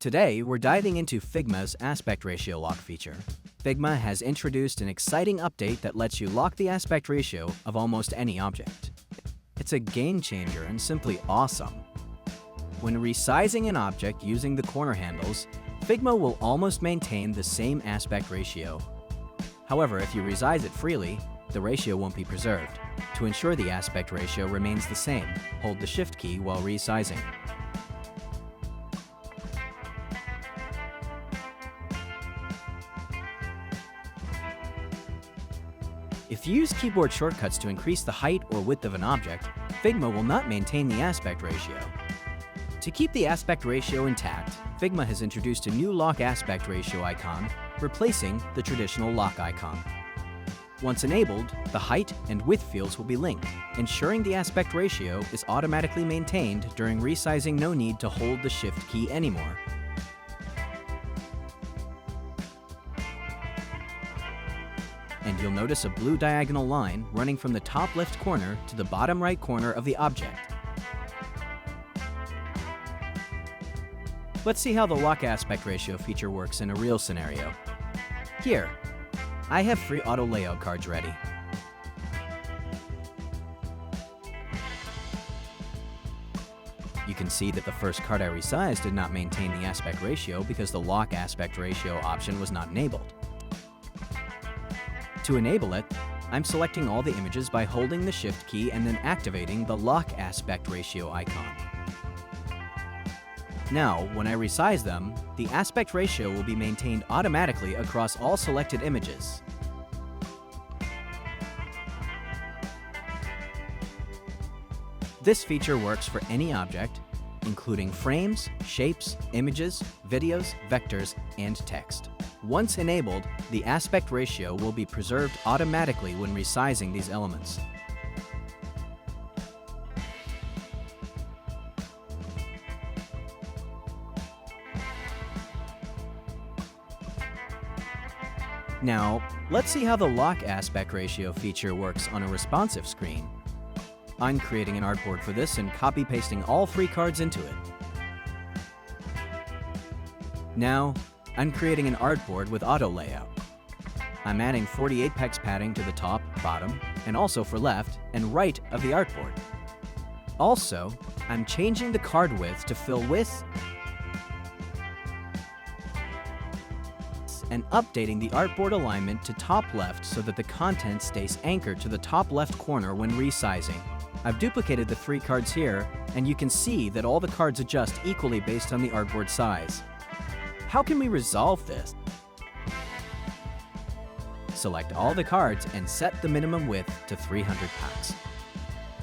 Today, we're diving into Figma's aspect ratio lock feature. Figma has introduced an exciting update that lets you lock the aspect ratio of almost any object. It's a game changer and simply awesome. When resizing an object using the corner handles, Figma will almost maintain the same aspect ratio. However, if you resize it freely, the ratio won't be preserved. To ensure the aspect ratio remains the same, hold the Shift key while resizing. If you use keyboard shortcuts to increase the height or width of an object, Figma will not maintain the aspect ratio. To keep the aspect ratio intact, Figma has introduced a new lock aspect ratio icon, replacing the traditional lock icon. Once enabled, the height and width fields will be linked, ensuring the aspect ratio is automatically maintained during resizing. No need to hold the Shift key anymore. And you'll notice a blue diagonal line running from the top left corner to the bottom right corner of the object. Let's see how the lock aspect ratio feature works in a real scenario. Here, I have free auto layout cards ready. You can see that the first card I resized did not maintain the aspect ratio because the lock aspect ratio option was not enabled. To enable it, I'm selecting all the images by holding the Shift key and then activating the lock aspect ratio icon. Now, when I resize them, the aspect ratio will be maintained automatically across all selected images. This feature works for any object, including frames, shapes, images, videos, vectors, and text. Once enabled, the aspect ratio will be preserved automatically when resizing these elements. Now, let's see how the lock aspect ratio feature works on a responsive screen. I'm creating an artboard for this and copy-pasting all 3 cards into it. Now, I'm creating an artboard with auto layout. I'm adding 48 px padding to the top, bottom, and also for left and right of the artboard. Also, I'm changing the card width to fill with and updating the artboard alignment to top left so that the content stays anchored to the top left corner when resizing. I've duplicated the 3 cards here, and you can see that all the cards adjust equally based on the artboard size. How can we resolve this? Select all the cards and set the minimum width to 300 px.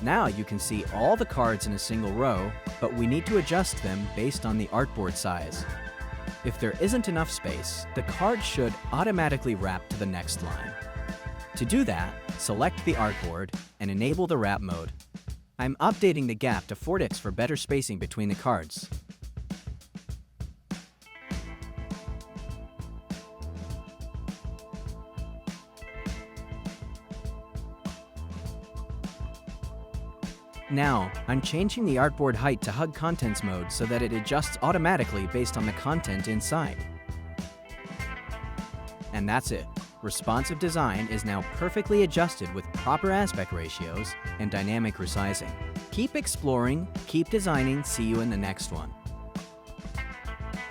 Now you can see all the cards in a single row, but we need to adjust them based on the artboard size. If there isn't enough space, the card should automatically wrap to the next line. To do that, select the artboard and enable the wrap mode. I'm updating the gap to 4x for better spacing between the cards. Now, I'm changing the artboard height to Hug Contents mode so that it adjusts automatically based on the content inside. And that's it. Responsive design is now perfectly adjusted with proper aspect ratios and dynamic resizing. Keep exploring, keep designing, see you in the next one.